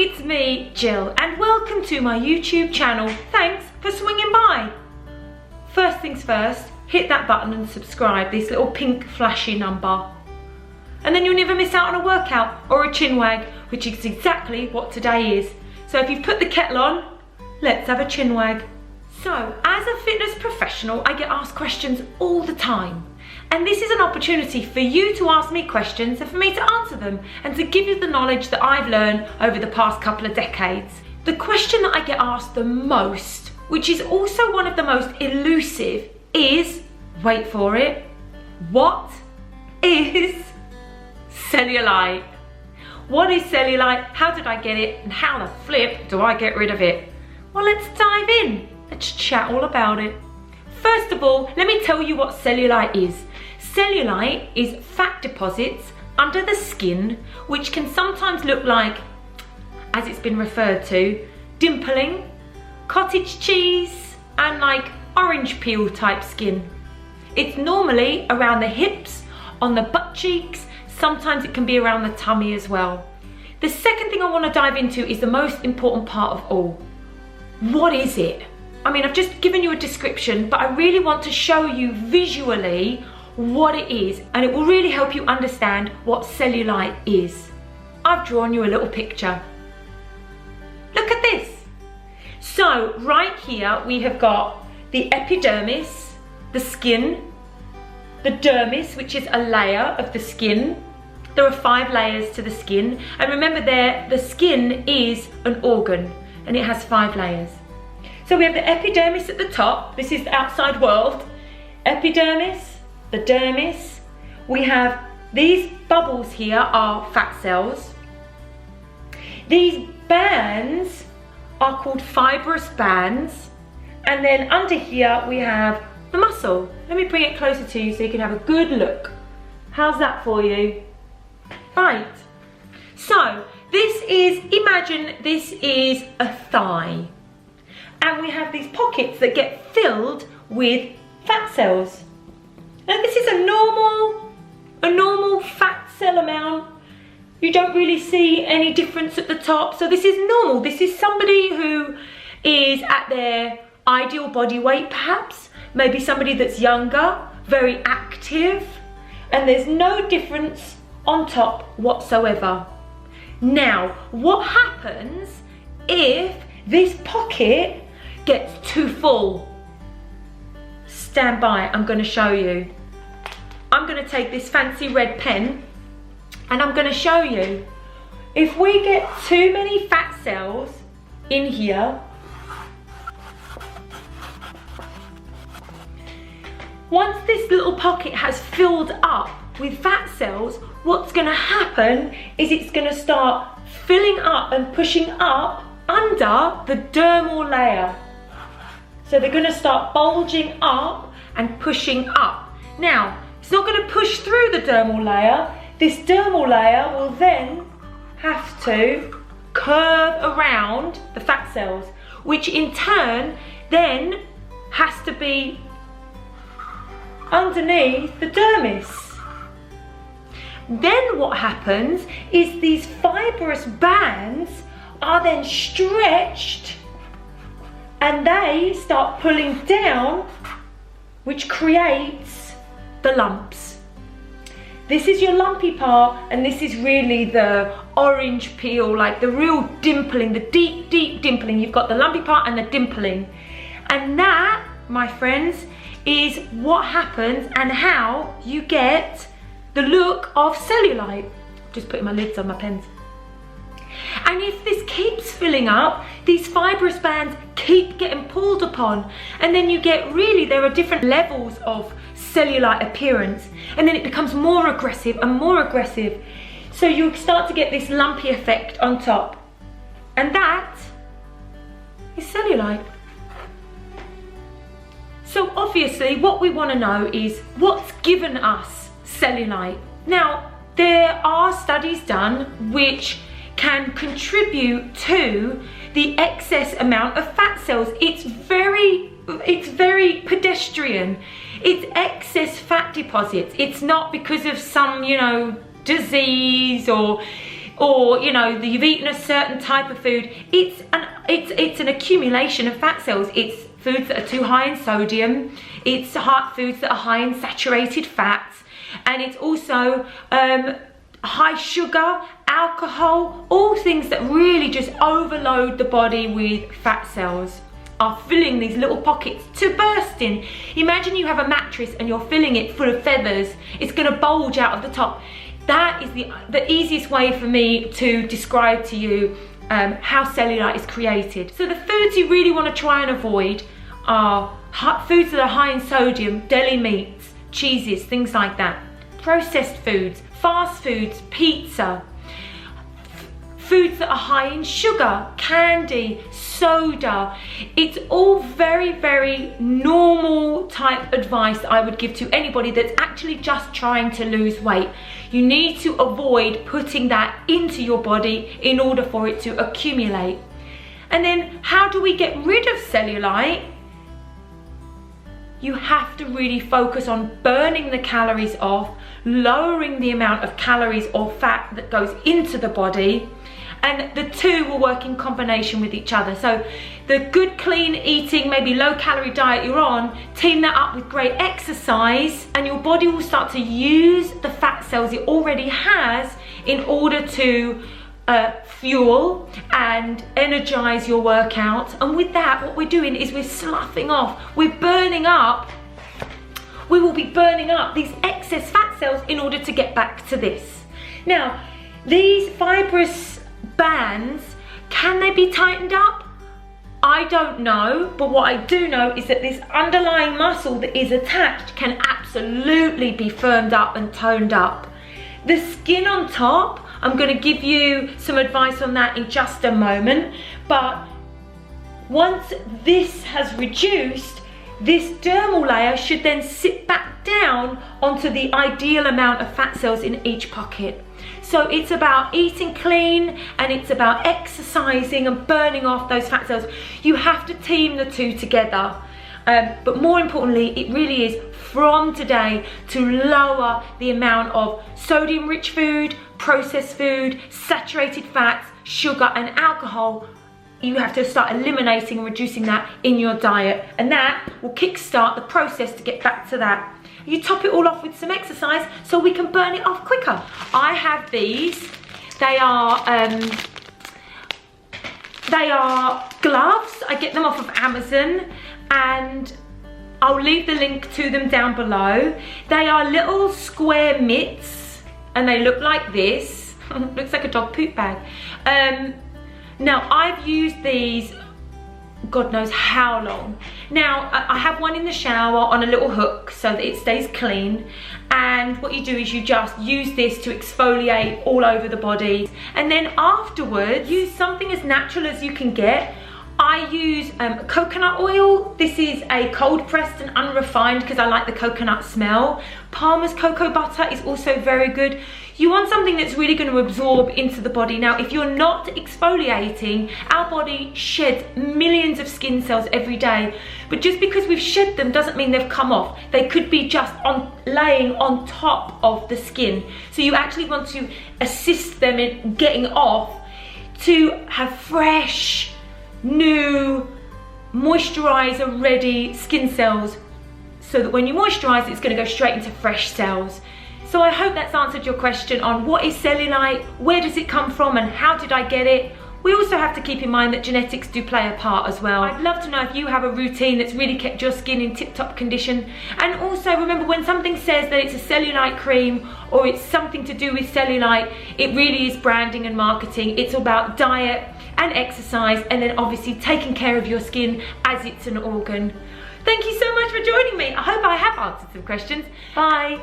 it's me, Jill, and welcome to my YouTube channel. Thanks for swinging by. First things first, hit that button and subscribe, this little pink flashy number. And then you'll never miss out on a workout or a CHIN-WAG, which is exactly what today is. So if you've put the kettle on, let's have a CHIN-WAG. So, as a fitness professional, I get asked questions all the time. And this is an opportunity for you to ask me questions and for me to answer them and to give you the knowledge that I've learned over the past couple of decades. The question that I get asked the most, which is also one of the most elusive, is, wait for it, what is cellulite? What is cellulite? How did I get it? And how the flip do I get rid of it? Well, let's dive in. Let's chat all about it. First of all, let me tell you what cellulite is. Cellulite is fat deposits under the skin, which can sometimes look like, as it's been referred to, dimpling, cottage cheese, and like orange peel type skin. It's normally around the hips, on the butt cheeks, sometimes it can be around the tummy as well. The second thing I want to dive into is the most important part of all. What is it? I mean, I've just given you a description, but I really want to show you visually what it is, and it will really help you understand what cellulite is. I've drawn you a little picture. Look at this. So right here we have got the epidermis, the skin, the dermis, which is a layer of the skin. There are 5 layers to the skin, and remember the skin is an organ and it has 5 layers. So we have the epidermis at the top. This is the outside world. Epidermis, the dermis. We have these bubbles here are fat cells. These bands are called fibrous bands. And then under here we have the muscle. Let me bring it closer to you so you can have a good look. How's that for you? Right. So this is, imagine this is a thigh. And we have these pockets that get filled with fat cells. Now this is a normal fat cell amount. You don't really see any difference at the top. So this is normal. This is somebody who is at their ideal body weight perhaps. Maybe somebody that's younger, very active. And there's no difference on top whatsoever. Now, what happens if this pocket gets too full? Stand by, I'm going to show you. I'm going to take this fancy red pen and I'm going to show you. If we get too many fat cells in here, once this little pocket has filled up with fat cells, what's going to happen is it's going to start filling up and pushing up under the dermal layer. So they're going to start bulging up and pushing up. Now, it's not going to push through the dermal layer. This dermal layer will then have to curve around the fat cells, which in turn then has to be underneath the dermis. Then what happens is these fibrous bands are then stretched and they start pulling down, which creates the lumps. This is your lumpy part, and this is really the orange peel, like the real dimpling, the deep, deep dimpling. You've got the lumpy part and the dimpling. And that, my friends, is what happens and how you get the look of cellulite. Just putting my lids on my pens. And if this keeps filling up, these fibrous bands keep getting pulled upon, and then you get really, there are different levels of cellulite appearance, and then it becomes more aggressive and more aggressive. So you start to get this lumpy effect on top, and that is cellulite. So obviously what we want to know is what's given us cellulite. Now, there are studies done which can contribute to the excess amount of fat cells. It's very pedestrian. It's excess fat deposits. It's not because of some, disease, or or you know, you've eaten a certain type of food. It's an accumulation of fat cells. It's foods that are too high in sodium, it's foods that are high in saturated fats, and it's also high sugar, alcohol, all things that really just overload the body with fat cells are filling these little pockets to bursting. Imagine you have a mattress and you're filling it full of feathers. It's going to bulge out of the top. That is the easiest way for me to describe to you how cellulite is created. So the foods you really want to try and avoid are foods that are high in sodium, deli meats, cheeses, things like that. Processed foods, fast foods, pizza, foods that are high in sugar, candy, soda. It's all very, very normal type advice I would give to anybody that's actually just trying to lose weight. You need to avoid putting that into your body in order for it to accumulate. And then how do we get rid of cellulite? You have to really focus on burning the calories off, lowering the amount of calories or fat that goes into the body, and the two will work in combination with each other. So the good clean eating, maybe low calorie diet you're on, team that up with great exercise, and your body will start to use the fat cells it already has in order to fuel and energize your workout. And with that, what we're doing is we're sloughing off, we're burning up, we will be burning up these excess fat cells in order to get back to this. Now, these fibrous bands, can they be tightened up? I don't know, but what I do know is that this underlying muscle that is attached can absolutely be firmed up and toned up. The skin on top, I'm going to give you some advice on that in just a moment, but once this has reduced, this dermal layer should then sit back down onto the ideal amount of fat cells in each pocket. So it's about eating clean, and it's about exercising and burning off those fat cells. You have to team the two together. But more importantly, it really is from today to lower the amount of sodium-rich food, processed food, saturated fats, sugar and alcohol. You have to start eliminating and reducing that in your diet, and that will kickstart the process to get back to that. You top it all off with some exercise so we can burn it off quicker. I have these. They are gloves. I get them off of Amazon, and I'll leave the link to them down below. They are little square mitts, and they look like this. Looks like a dog poop bag. Now, I've used these God knows how long. Now, I have one in the shower on a little hook so that it stays clean, and what you do is you just use this to exfoliate all over the body, and then afterwards use something as natural as you can get. I use coconut oil. This is a cold pressed and unrefined because I like the coconut smell. Palmer's cocoa butter is also very good. You want something that's really going to absorb into the body. Now, if you're not exfoliating, our body sheds millions of skin cells every day, but just because we've shed them doesn't mean they've come off. They could be just laying on top of the skin. So you actually want to assist them in getting off to have fresh, new, moisturizer ready skin cells, so that when you moisturize, it's going to go straight into fresh cells. So I hope that's answered your question on what is cellulite, where does it come from, and how did I get it. We also have to keep in mind that genetics do play a part as well. I'd love to know if you have a routine that's really kept your skin in tip-top condition. And also remember, when something says that it's a cellulite cream or it's something to do with cellulite, it really is branding and marketing. It's about diet and exercise, and then obviously taking care of your skin as it's an organ. Thank you so much for joining me. I hope I have answered some questions. Bye.